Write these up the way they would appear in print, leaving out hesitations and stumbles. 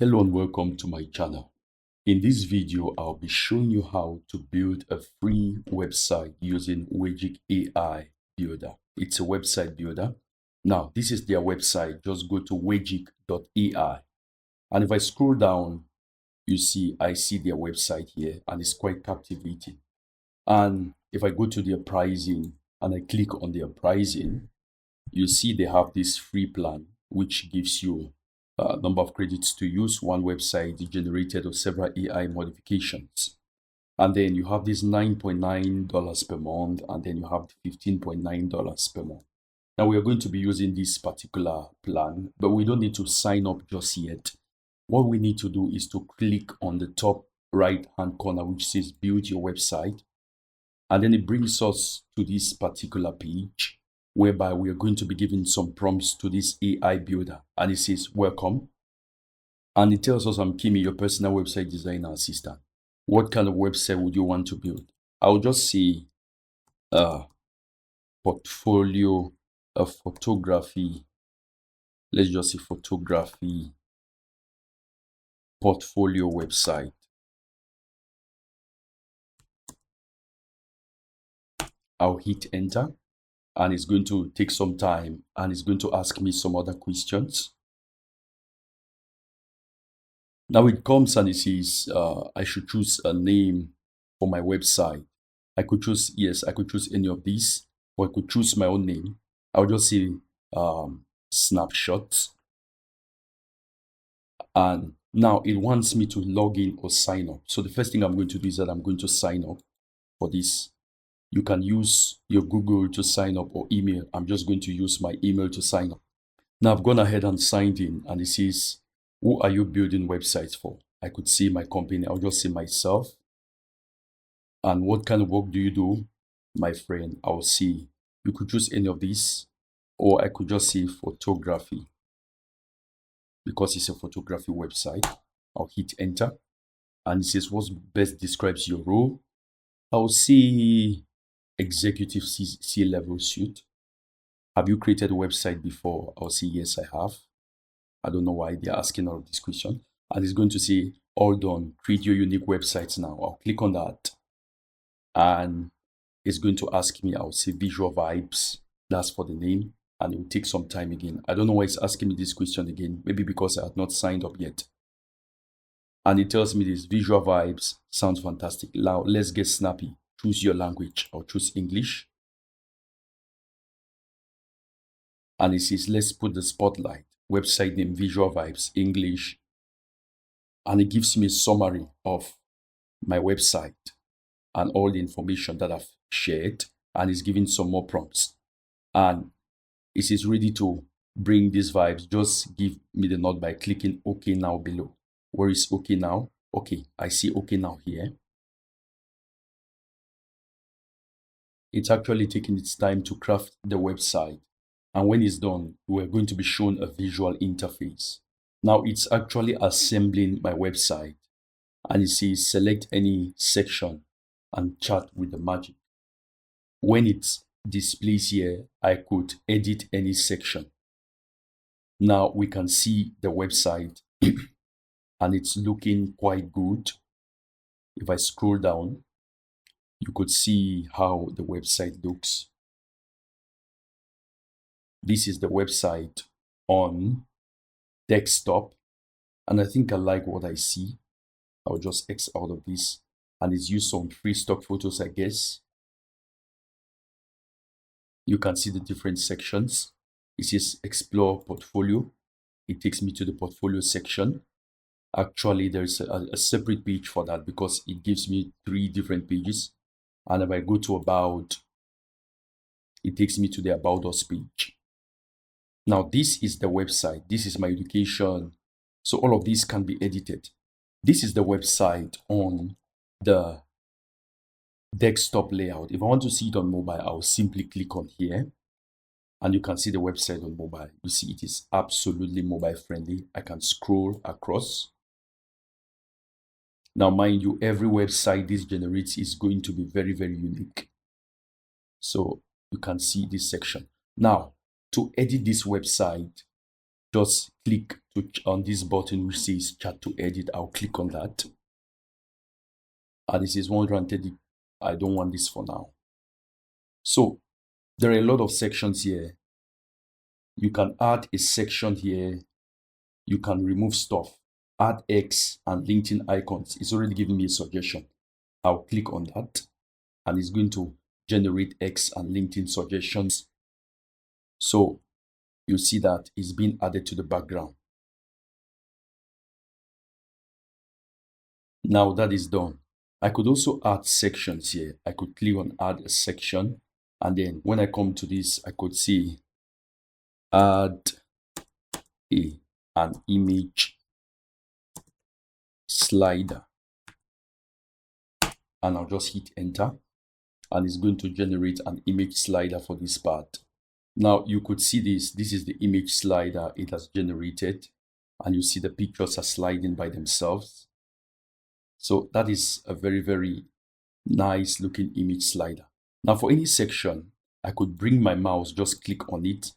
Hello and welcome to my channel. In this video, I'll be showing you how to build a free website using Wegic AI Builder. It's a website builder. Now, this is their website. Just go to wegic.ai. And if I scroll down, I see their website here and it's quite captivating. And if I go to their pricing and I click on their pricing, you see they have this free plan, which gives you a number of credits to use one website generated of several AI modifications. And then you have this $9.9 per month, and then you have $15.9 per month. Now we are going to be using this particular plan, but we don't need to sign up just yet. What we need to do is to click on the top right hand corner, which says build your website. And then it brings us to this particular page whereby we are going to be giving some prompts to this AI builder. And it says, welcome. And it tells us, I'm Kimi, your personal website designer assistant. What kind of website would you want to build? I'll just say portfolio of photography. Let's just say photography portfolio website. I'll hit enter. And it's going to take some time and it's going to ask me some other questions. Now it comes and it says I should choose a name for my website. I could choose, yes, I could choose any of these, or I could choose my own name. I'll just say snapshots. And now it wants me to log in or sign up. So the first thing I'm going to do is that I'm going to sign up for this. You can use your Google to sign up or email. I'm just going to use my email to sign up. Now I've gone ahead and signed in and it says, who are you building websites for? I could see my company. I'll just say myself. And what kind of work do you do? My friend, I'll see. You could choose any of these, or I could just say photography because it's a photography website. I'll hit enter and it says what best describes your role. I'll see executive C-level suite. Have you created a website before? I'll say yes, I have. I don't know why they're asking all of this question. And it's going to say, all done, create your unique websites now. I'll click on that. And it's going to ask me, I'll say visual vibes. That's for the name. And it will take some time again. I don't know why it's asking me this question again. Maybe because I had not signed up yet. And it tells me this visual vibes sounds fantastic. Now let's get snappy. Choose your language. I'll choose English. And it says, let's put the spotlight. Website name, visual vibes, English. And it gives me a summary of my website and all the information that I've shared. And it's giving some more prompts. And it says ready to bring these vibes. Just give me the nod by clicking OK now below. Where is OK now? Okay, I see OK now here. It's actually taking its time to craft the website. And when it's done, we're going to be shown a visual interface. Now it's actually assembling my website. And it says select any section and chat with the magic. When it displays here, I could edit any section. Now we can see the website and it's looking quite good. If I scroll down, you could see how the website looks. This is the website on desktop. And I think I like what I see. I'll just X out of this. And it's used some free stock photos, I guess. You can see the different sections. It says explore portfolio. It takes me to the portfolio section. Actually, there's a separate page for that because it gives me 3 different pages. And if I go to about, it takes me to the about us page. Now, this is the website. This is my education. So all of these can be edited. This is the website on the desktop layout. If I want to see it on mobile, I'll simply click on here. And you can see the website on mobile. You see it is absolutely mobile friendly. I can scroll across. Now, mind you, every website this generates is going to be very, very unique. So you can see this section. Now, to edit this website, just click on this button which says chat to edit. I'll click on that. And this is 130. I don't want this for now. So there are a lot of sections here. You can add a section here. You can remove stuff, add X and LinkedIn icons. It's already giving me a suggestion. I'll click on that and it's going to generate X and LinkedIn suggestions. So you see that it's being added to the background. Now that is done. I could also add sections here. I could click on add a section. And then when I come to this, I could see add an image slider. And I'll just hit enter. And it's going to generate an image slider for this part. Now you could see this. This is the image slider it has generated. And you see the pictures are sliding by themselves. So that is a very, very nice looking image slider. Now for any section, I could bring my mouse, just click on it,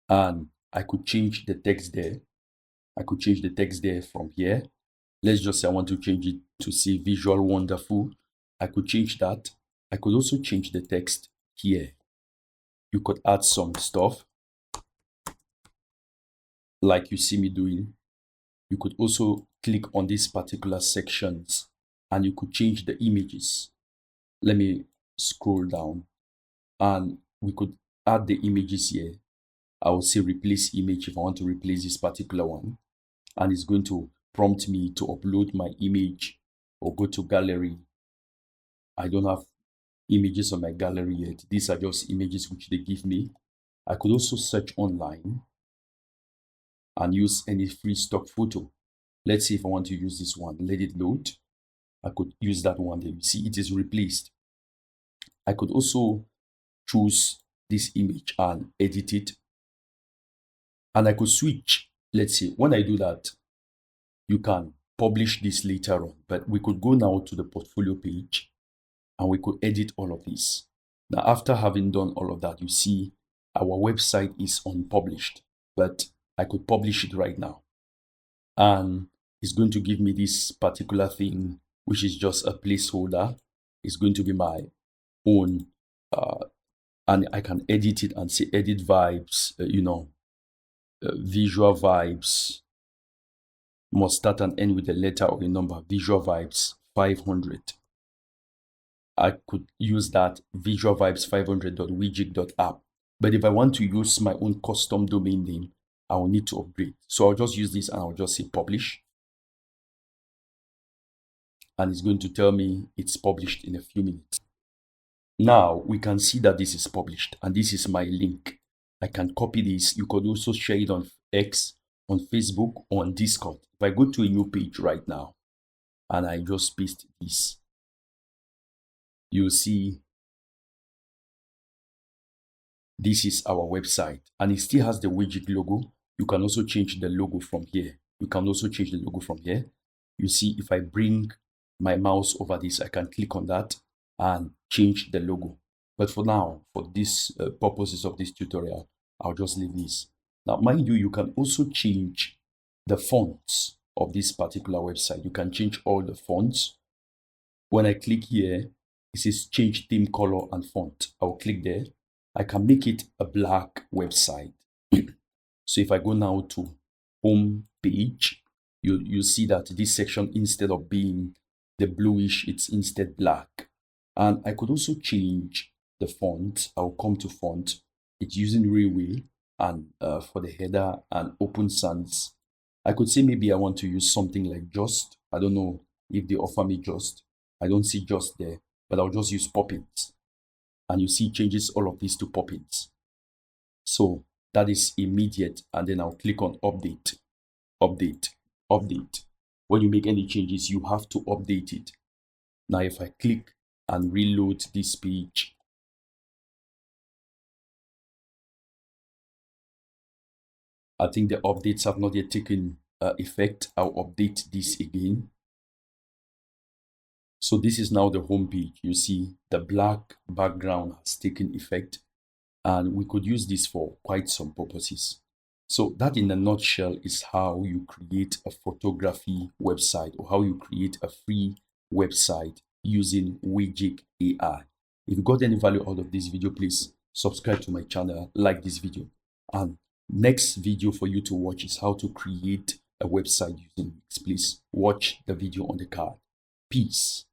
and I could change the text there. I could change the text there from here. Let's just say I want to change it to say visual wonderful. I could change that. I could also change the text here. You could add some stuff like you see me doing. You could also click on these particular sections and you could change the images. Let me scroll down and we could add the images here. I will say replace image if I want to replace this particular one. And it's going to prompt me to upload my image or go to gallery. I don't have images on my gallery yet. These are just images which they give me. I could also search online and use any free stock photo. Let's see if I want to use this one. Let it load. I could use that one there. You see it is replaced. I could also choose this image and edit it. And I could switch. Let's see, when I do that, you can publish this later on. But we could go now to the portfolio page and we could edit all of this. Now, after having done all of that, you see our website is unpublished, but I could publish it right now. And it's going to give me this particular thing, which is just a placeholder. It's going to be my own, and I can edit it and say edit vibes, visual vibes must start and end with a letter or a number. Visual vibes 500. I could use that visual vibes 500.wegic.app. But if I want to use my own custom domain name, I will need to upgrade. So I'll just use this and I'll just say publish. And it's going to tell me it's published in a few minutes. Now we can see that this is published and this is my link. I can copy this. You could also share it on X, on Facebook, or on Discord. If I go to a new page right now and I just paste this, you'll see this is our website and it still has the Wegic logo. You can also change the logo from here. You see, if I bring my mouse over this, I can click on that and change the logo. But for now, for this purposes of this tutorial, I'll just leave this. Now, mind you, you can also change the fonts of this particular website. You can change all the fonts. When I click here, it says change theme color and font. I'll click there. I can make it a black website. So if I go now to home page, you see that this section, instead of being the bluish, it's instead black. And I could also change the font. I'll come to font. It's using Railway and for the header and Open Sans. I could say maybe I want to use something like Just. I don't know if they offer me Just. I don't see Just there, but I'll just use Poppins. And you see it changes all of these to Poppins. So that is immediate. And then I'll click on update. When you make any changes, you have to update it. Now, if I click and reload this page, I think the updates have not yet taken effect. I'll update this again. So this is now the home page. You see the black background has taken effect and we could use this for quite some purposes. So that in a nutshell is how you create a photography website, or how you create a free website using Wegic AI. If you got any value out of this video, please subscribe to my channel, like this video. And next video for you to watch is how to create a website using Wix. Please watch the video on the card. Peace.